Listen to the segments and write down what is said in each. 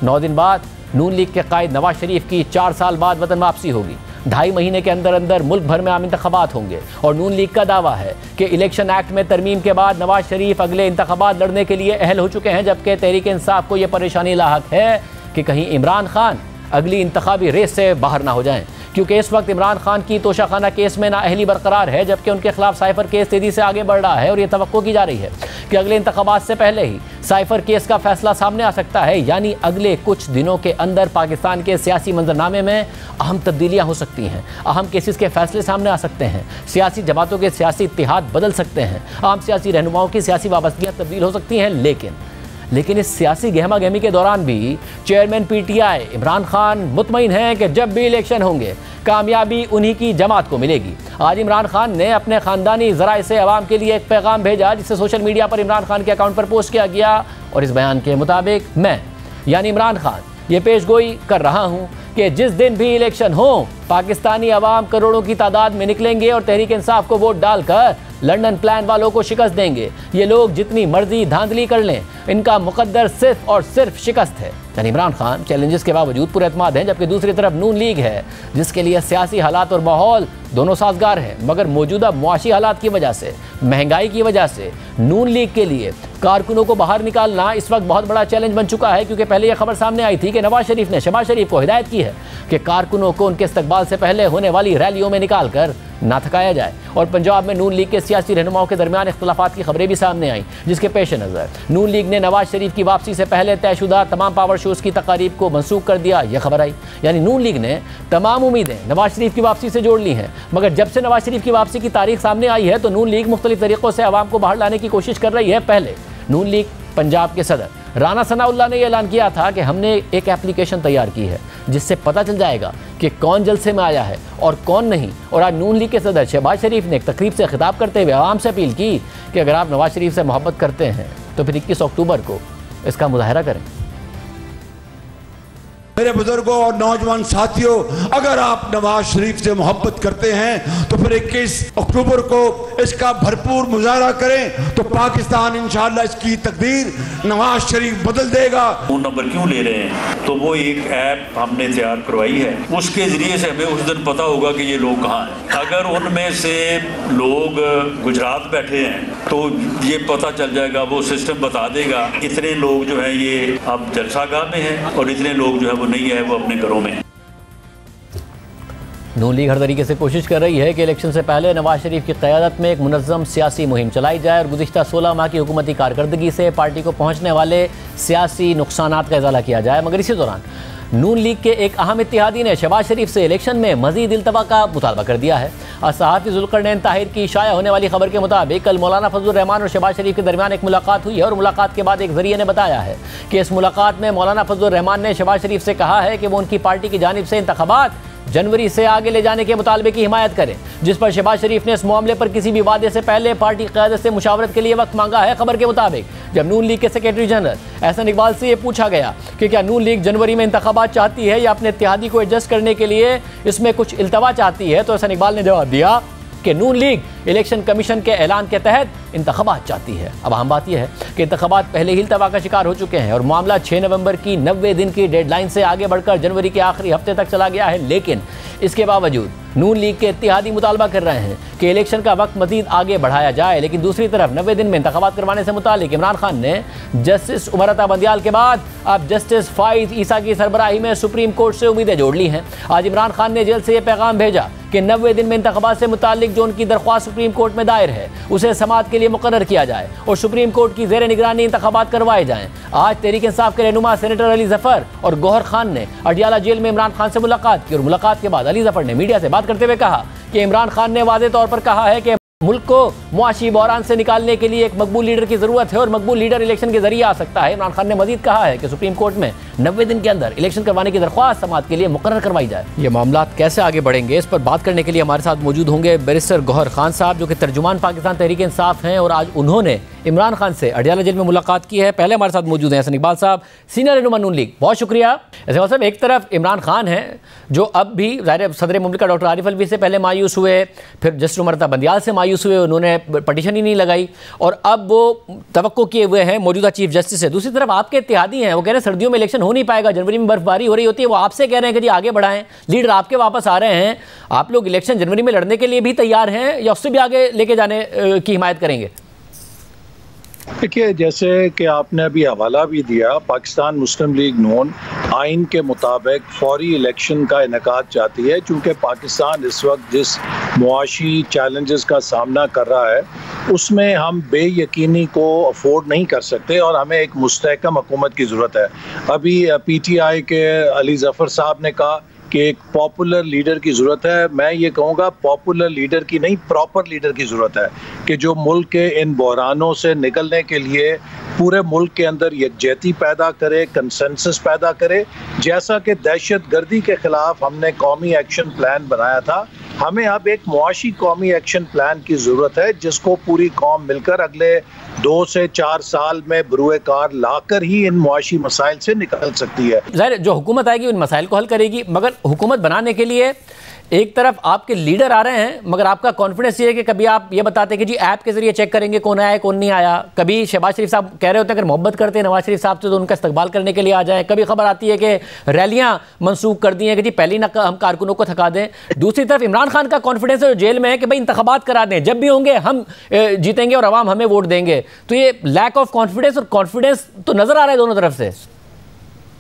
9 दिन बाद नून लीग के कायद नवाज शरीफ की 4 साल बाद वतन वापसी होगी। 2.5 महीने के अंदर अंदर मुल्क भर में आम इंतखाबात होंगे और नून लीग का दावा है कि इलेक्शन एक्ट में तरमीम के बाद नवाज शरीफ अगले इंतखाबात लड़ने के लिए अहल हो चुके हैं, जबकि तहरीक इंसाफ को यह परेशानी लाहक है कि कहीं इमरान खान अगली इंतखाबी रेस से बाहर ना हो जाएं, क्योंकि इस वक्त इमरान खान की तोशाखाना केस में नाअहली बरकरार है, जबकि उनके खिलाफ साइफर केस तेजी से आगे बढ़ रहा है और ये तवक्को की जा रही है कि अगले इंतखाबात से पहले ही साइफर केस का फैसला सामने आ सकता है। यानी अगले कुछ दिनों के अंदर पाकिस्तान के सियासी मंजरनामे में अहम तब्दीलियाँ हो सकती हैं, अहम केसेस के फैसले सामने आ सकते हैं, सियासी जमातों के सियासी इत्तेहाद बदल सकते हैं, आम सियासी रहनुमाओं की सियासी वाबस्तगियाँ तब्दील हो सकती हैं। लेकिन इस सियासी गहमा गहमी के दौरान भी चेयरमैन पीटीआई इमरान खान मुतमईन हैं कि जब भी इलेक्शन होंगे कामयाबी उन्हीं की जमात को मिलेगी। आज इमरान खान ने अपने ख़ानदानी ज़राए से अवाम के लिए एक पैगाम भेजा, जिसे सोशल मीडिया पर इमरान खान के अकाउंट पर पोस्ट किया गया और इस बयान के मुताबिक मैं यानी इमरान खान ये पेशगोई कर रहा हूँ कि जिस दिन भी इलेक्शन हो पाकिस्तानी अवाम करोड़ों की तादाद में निकलेंगे और तहरीक इंसाफ को वोट डालकर लंदन प्लान वालों को शिकस्त देंगे। ये लोग जितनी मर्जी धांधली कर लें, इनका मुकद्दर सिर्फ और सिर्फ शिकस्त है। यानी इमरान खान चैलेंजेस के बावजूद पुरएतमाद हैं, जबकि दूसरी तरफ नून लीग है जिसके लिए सियासी हालात और माहौल दोनों साजगार हैं, मगर मौजूदा मुआशी हालात की वजह से, महंगाई की वजह से नून लीग के लिए कारकुनों को बाहर निकालना इस वक्त बहुत बड़ा चैलेंज बन चुका है। क्योंकि पहले यह खबर सामने आई थी कि नवाज शरीफ ने शहबाज शरीफ को हिदायत की है कि कारकुनों को उनके इस्तकबाल से पहले होने वाली रैलियों में निकाल कर ना थकाया जाए। और पंजाब में नून लीग के सियासी रहनुमाओं के दरमियान इख्तलाफात की खबरें भी सामने आई, जिसके पेश नज़र नून लीग ने नवाज शरीफ की वापसी से पहले तयशुदा तमाम पावर शोज़ की तकारीब को मनसूख कर दिया। यह खबर आई, यानी नून लीग ने तमाम उम्मीदें नवाज शरीफ की वापसी से जोड़ ली हैं, मगर जब से नवाज शरीफ की वापसी की तारीख सामने आई है तो नून लीग मुख्तलिफ तरीक़ों से आवाम को बाहर लाने की कोशिश कर रही है। पहले नून लीग पंजाब के सदर राना सनाउल्लाह ने यह ऐलान किया था कि हमने एक एप्लीकेशन तैयार की है जिससे पता चल जाएगा कि कौन जलसे में आया है और कौन नहीं। और आज नून लीग के सदर शहबाज शरीफ ने एक तकरीब से खिताब करते हुए आवाम से अपील की कि अगर आप नवाज शरीफ से मोहब्बत करते हैं तो फिर 21 अक्टूबर को इसका मुजाहरा करें। मेरे बुजुर्गों और नौजवान साथियों, अगर आप नवाज शरीफ से मोहब्बत करते हैं तो फिर 21 अक्टूबर को इसका भरपूर मुजाहरा करें, तो पाकिस्तान इंशाअल्लाह इसकी तकदीर नवाज शरीफ बदल देगा। फोन नंबर क्यों ले रहे हैं? तो वो एक ऐप हमने तैयार करवाई है, उसके जरिए से हमें उस दिन पता होगा कि ये लोग कहाँ हैं। अगर उनमें से लोग गुजरात बैठे हैं तो ये पता चल जाएगा, वो सिस्टम बता देगा इतने लोग जो है ये अब जलसागाह में हैं और इतने लोग जो है वो नहीं है, वो अपने घरों में। नून लीग हर तरीके से कोशिश कर रही है कि इलेक्शन से पहले नवाज शरीफ की क़यादत में एक मुनज़्ज़म सियासी मुहिम चलाई जाए और गुज़िश्ता 16 माह की हुकूमती कारकर्दगी से पार्टी को पहुँचने वाले सियासी नुकसानात का इज़ाला किया जाए। मगर इसी दौरान नून लीग के एक अहम इत्तेहादी ने शहबाज शरीफ से इलेक्शन में मज़ीद इल्तवा का मुतालबा कर दिया है। सहाफ़ी ज़ुल्क़रनैन ताहिर की शाया होने वाली खबर के मुताबिक कल मौलाना फजलुर रहमान और शहबाज शरीफ के दरमियान एक मुलाकात हुई है और मुलाकात के बाद एक ज़रिए ने बताया है कि इस मुलाकात में मौलाना फजलुर रहमान ने शहबाज शरीफ से कहा है कि वो उनकी पार्टी की जानिब से इंतखाबात जनवरी से आगे ले जाने के मुतालबे की हिमायत करें, जिस पर शहबाज शरीफ ने इस मामले पर किसी भी वादे से पहले पार्टी क़यादत से मुशावरत के लिए वक्त मांगा है। खबर के मुताबिक जब नून लीग के सेक्रेटरी जनरल एहसन इकबाल से ये पूछा गया कि क्या नून लीग जनवरी में इंतखाबात चाहती है या अपने इत्तेहादी को एडजस्ट करने के लिए इसमें कुछ इल्तवा चाहती है, तो एहसन इकबाल ने जवाब दिया कि नून लीग इलेक्शन कमीशन के ऐलान के तहत इंतखाबात चाहती है। अब अहम बात यह है कि इंतखाबात पहले ही इल्तवा का शिकार हो चुके हैं और मामला 6 नवंबर की 90 दिन की डेडलाइन से आगे बढ़कर जनवरी के आखिरी हफ्ते तक चला गया है। लेकिन इसके बावजूद नून लीग के इत्तेहादी मुतालबा कर रहे हैं कि इलेक्शन का वक्त मजीद आगे बढ़ाया जाए। लेकिन दूसरी तरफ 90 दिन में इंतखाबात करवाने से मुतालिक इमरान खान ने जस्टिस उमर अता बंदियाल के बाद अब जस्टिस फाइज ईसा की सरबराही में सुप्रीम कोर्ट से उम्मीदें जोड़ ली हैं। आज इमरान खान ने जेल से यह पैगाम भेजा कि 90 दिन में इंतखाबात से मुतालिक जो उनकी दरख्वास्त सुप्रीम कोर्ट में दायर है उसे समाअत के लिए मुकर्रर किया जाए और सुप्रीम कोर्ट की ज़ेर निगरानी इंतखाबात करवाए जाएं। आज तहरीक इंसाफ के रहनुमा सेनेटर अली जफर और गौहर खान ने अडियाला जेल में इमरान खान से मुलाकात की और मुलाकात के बाद अली जफर ने मीडिया से बात करते हुए कहा कि इमरान खान ने वाज़े तौर पर कहा है कि मुल्क को मुआशी बहरान से निकालने के लिए एक मकबूल लीडर की जरूरत है और मकबूल लीडर इलेक्शन के जरिए आ सकता है। इमरान खान ने मजीद कहा है कि सुप्रीम कोर्ट में 90 दिन के अंदर इलेक्शन करवाने की दरख्वास्त समाअत के लिए मुकर्रर करवाई जाए। ये मामला कैसे आगे बढ़ेंगे इस पर बात करने के लिए हमारे साथ मौजूद होंगे बैरिस्टर गौहर खान साहब, जो कि तर्जुमान पाकिस्तान तहरीक इंसाफ हैं और आज उन्होंने इमरान खान से अडियाला जेल में मुलाकात की है। पहले हमारे साथ मौजूद हैं एहसन इकबाल साहब, सीनियर रहनुमा नून लीग। बहुत शुक्रिया। एहसन साहब, एक तरफ इमरान खान हैं जो अब भी ज़ाहिर सदर मुमलिकत डॉक्टर आरिफ अलवी से पहले मायूस हुए, फिर जस्टिस उमर अता बंदियाल से मायूस मायूस हुए, उन्होंने पटिशन ही नहीं लगाई और अब वो तवक्को किए हुए हैं मौजूदा चीफ जस्टिस से। दूसरी तरफ आपके इत्तेहादी हैं, वो कह रहे हैं सर्दियों में इलेक्शन हो नहीं पाएगा, जनवरी में बर्फबारी हो रही होती है, वो आपसे कह रहे हैं कि जी आगे बढ़ाएं, लीडर आपके वापस आ रहे हैं, आप लोग इलेक्शन जनवरी में लड़ने के लिए भी तैयार हैं या उससे भी आगे लेके जाने की हिमायत करेंगे? देखिए, जैसे कि आपने अभी हवाला भी दिया, पाकिस्तान मुस्लिम लीग नून आइन के मुताबिक फौरी इलेक्शन का इनेकाद चाहती है, चूँकि पाकिस्तान इस वक्त जिस मुआशी चैलेंजेस का सामना कर रहा है उसमें हम बेयकीनी को अफोर्ड नहीं कर सकते और हमें एक मुस्तहकम हुकूमत की ज़रूरत है। अभी PTI के अली ज़फ़र साहब ने कहा कि एक पॉपुलर लीडर की ज़रूरत है। मैं ये कहूँगा पॉपुलर लीडर की नहीं, प्रॉपर लीडर की ज़रूरत है कि जो मुल्क के इन बहरानों से निकलने के लिए पूरे मुल्क के अंदर यकजहती पैदा करे, कंसेंसस पैदा करे। जैसा कि दहशतगर्दी के ख़िलाफ़ हमने कौमी एक्शन प्लान बनाया था, हमें अब एक मुआशी कौमी एक्शन प्लान की ज़रूरत है जिसको पूरी कौम मिलकर अगले 2 से 4 साल में बरूए कार लाकर ही इन मुआशी मसाइल से निकल सकती है। ज़ाहिर जो हुकूमत आएगी उन मसाइल को हल करेगी, मगर हुकूमत बनाने के लिए एक तरफ आपके लीडर आ रहे हैं, मगर आपका कॉन्फिडेंस ये है कि कभी आप ये बताते हैं कि जी ऐप के जरिए चेक करेंगे कौन आया कौन नहीं आया। कभी शहबाज शरीफ साहब कह रहे होते हैं अगर मोहब्बत करते हैं नवाज शरीफ साहब से तो उनका इस्तकबाल करने के लिए आ जाएं। कभी खबर आती है कि रैलियां मनसूख कर दी हैं कि जी पहले ना हम कारकुनों को थका दें। दूसरी तरफ इमरान खान का कॉन्फिडेंस है जो जेल में है कि भाई इंतखाबात करा दें, जब भी होंगे हम जीतेंगे और अवाम हमें वोट देंगे। तो ये लैक ऑफ कॉन्फिडेंस और कॉन्फिडेंस तो नजर आ रहा है दोनों तरफ से।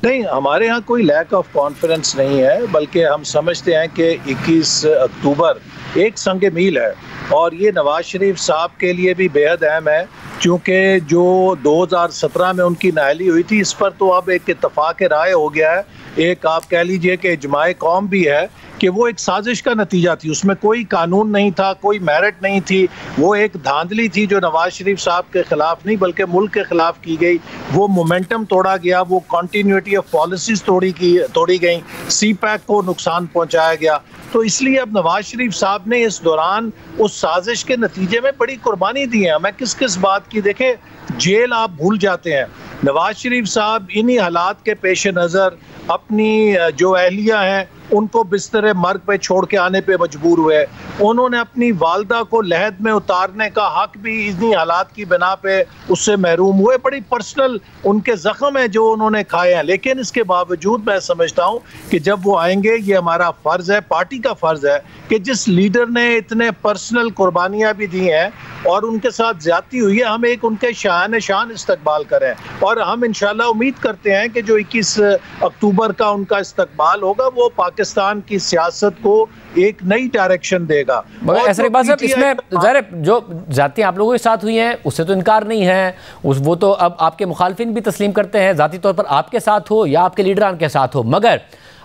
नहीं, हमारे यहाँ कोई लैक ऑफ कॉन्फिडेंस नहीं है, बल्कि हम समझते हैं कि 21 अक्टूबर एक संग मील है और ये नवाज शरीफ साहब के लिए भी बेहद अहम है, क्योंकि जो 2017 में उनकी नाअहली हुई थी इस पर तो अब एक इत्तफाक राय हो गया है। एक आप कह लीजिए कि इजमाए कौम भी है कि वो एक साजिश का नतीजा थी, उसमें कोई कानून नहीं था, कोई मेरिट नहीं थी, वो एक धांधली थी जो नवाज शरीफ साहब के खिलाफ नहीं बल्कि मुल्क के खिलाफ की गई। वो मोमेंटम तोड़ा गया, वो कॉन्टीन्यूटी ऑफ पॉलिसीज तोड़ी गई, CPAC को नुकसान पहुंचाया गया। तो इसलिए अब नवाज शरीफ साहब ने इस दौरान उस साजिश के नतीजे में बड़ी कुर्बानी दी है। मैं किस किस बात की, देखें जेल आप भूल जाते हैं, नवाज शरीफ साहब इन्हीं हालात के पेश नज़र अपनी जो अहलिया हैं उनको बिस्तर मर्ग पे छोड़ के आने पे मजबूर हुए। उन्होंने अपनी वालदा को लहद में उतारने का हक भी इन्हीं हालात की बिना पे उससे महरूम हुए। बड़ी पर्सनल उनके ज़ख्म है जो उन्होंने खाए हैं, लेकिन इसके बावजूद मैं समझता हूँ कि जब वो आएंगे ये हमारा फ़र्ज़ है, पार्टी का फ़र्ज़ है कि जिस लीडर ने इतने पर्सनल कुर्बानियाँ भी दी हैं और उनके साथ ज़्यादती हुई है, हम एक उनके शान इस्तकबाल करें और हम इंशाल्लाह उम्मीद करते हैं कि जो 21 अक्टूबर का उनका इस्तकबाल होगा वो पाकिस्तान की सियासत को एक नई डायरेक्शन देगा। मगर ऐसा एक बात साहब, इसमें ज़ाहिर जो ज़ातियाँ आप लोगों के साथ हुई हैं उससे तो इनकार नहीं है, वो तो अब आपके मुखालफिन भी तस्लीम करते हैं, ज़ाती तौर पर आपके साथ हो या आपके लीडरान के साथ हो। मगर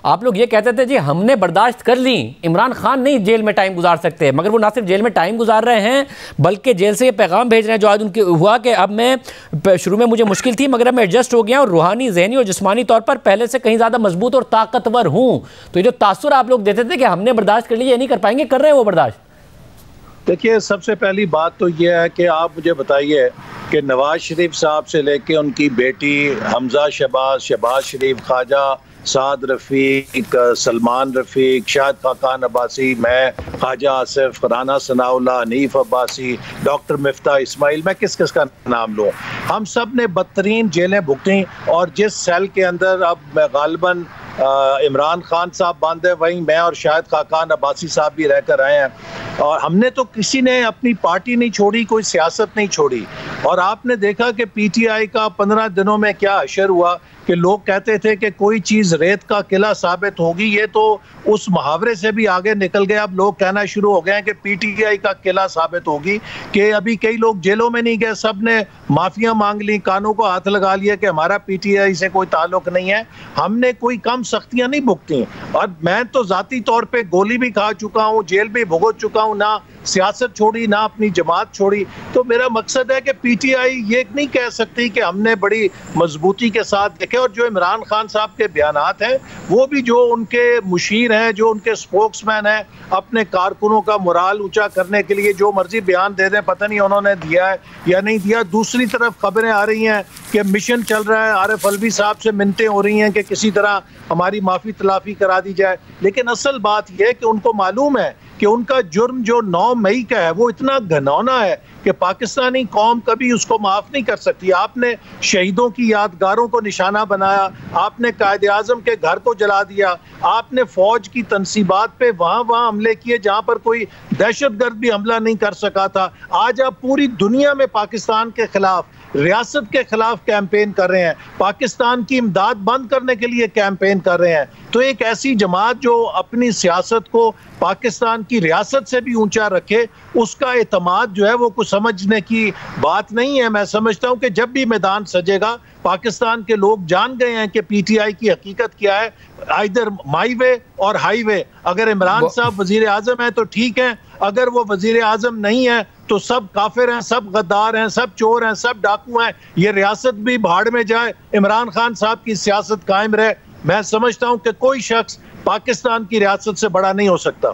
आप लोग ये कहते थे जी हमने बर्दाश्त कर ली, इमरान खान नहीं जेल में टाइम गुजार सकते, मगर वो ना सिर्फ जेल में टाइम गुजार रहे हैं बल्कि जेल से ये पैगाम भेज रहे हैं जो आज उनके हुआ कि अब मैं शुरू में मुझे मुश्किल थी मगर अब मैं एडजस्ट हो गया और रूहानी, ज़हनी और जिस्मानी तौर पर पहले से कहीं ज़्यादा मजबूत और ताकतवर हूँ। तो ये जो तासुर आप लोग देते थे कि हमने बर्दाश्त कर लिया, ये नहीं कर पाएंगे, कर रहे हैं वो बर्दाश्त? देखिए, सबसे पहली बात तो यह है कि आप मुझे बताइए कि नवाज शरीफ साहब से लेके उनकी बेटी हमजा शहबाज, शहबाज शरीफ, ख्वाजा साद रफ़ीक, सलमान रफ़ीक, शाहिद खाकान अब्बासी, मैं, ख्वाजा आसिफ, राना सनाउल्लाह, हनीफ अब्बासी, डॉक्टर मिफ्ता इस्माइल, मैं किस किस का नाम लूँ, हम सब ने बदतरीन जेलें भुगती और जिस सेल के अंदर अब गालिबन इमरान खान साहब बांधे वहीं मैं और शाहिद खाकान अब्बासी साहब भी रहकर आए हैं और हमने तो किसी ने अपनी पार्टी नहीं छोड़ी, कोई सियासत नहीं छोड़ी। और आपने देखा कि PTI का 15 दिनों में क्या अशर हुआ कि लोग कहते थे कि कोई चीज़ रेत का किला साबित होगी, ये तो उस मुहावरे से भी आगे निकल गए। अब लोग कहना शुरू हो गए हैं कि PTI का किला साबित होगी, कि अभी कई लोग जेलों में नहीं गए, सब ने माफिया मांग ली, कानों को हाथ लगा लिया कि हमारा PTI से कोई ताल्लुक नहीं है, हमने कोई कम सख्तियां नहीं भुगती। और मैं तो ज़ाती तौर पे गोली भी खा चुका हूँ, जेल भी भुगत चुका हूँ, ना सियासत छोड़ी ना अपनी जमात छोड़ी। तो मेरा मकसद है कि PTI ये नहीं कह सकती कि हमने बड़ी मजबूती के साथ देखे। और जो इमरान खान साहब के बयानात हैं वो भी जो उनके मुशीर हैं, जो उनके स्पोक्समैन हैं, अपने कारकुनों का मोराल ऊंचा करने के लिए जो मर्जी बयान दे दें, पता नहीं उन्होंने दिया है या नहीं दिया। दूसरी तरफ खबरें आ रही हैं कि मिशन चल रहा है, आरिफ अलवी साहब से मिन्नतें हो रही हैं कि किसी तरह हमारी माफ़ी तलाफ़ी करा दी जाए। लेकिन असल बात यह है कि उनको मालूम है कि उनका जुर्म जो 9 मई का है वो इतना घिनौना है कि पाकिस्तानी कौम कभी उसको माफ नहीं कर सकती। आपने शहीदों की यादगारों को निशाना बनाया, आपने कायदे आजम के घर को जला दिया, आपने फौज की तनसीबात पे वहां हमले किए जहां पर कोई दहशतगर्द भी हमला नहीं कर सका था। आज आप पूरी दुनिया में पाकिस्तान के खिलाफ, रियासत के खिलाफ कैंपेन कर रहे हैं, पाकिस्तान की इमदाद बंद करने के लिए कैंपेन कर रहे हैं। तो एक ऐसी जमात जो अपनी सियासत को पाकिस्तान की रियासत से भी ऊंचा रखे, उसका एतमाद जो है वो कुछ समझने की बात नहीं है। मैं समझता हूं कि जब भी मैदान सजेगा, पाकिस्तान के लोग जान गए हैं कि पीटीआई की हकीकत क्या है, आइदर माई वे और हाई वे। अगर इमरान साहब वजीर आजम है तो ठीक है, अगर वो वजीर आजम नहीं है तो सब काफिर हैं, सब गद्दार हैं, सब चोर हैं, सब डाकू हैं। ये रियासत भी भाड़ में जाए, इमरान खान साहब की सियासत कायम रहे। मैं समझता हूं कि कोई शख्स पाकिस्तान की रियासत से बड़ा नहीं हो सकता।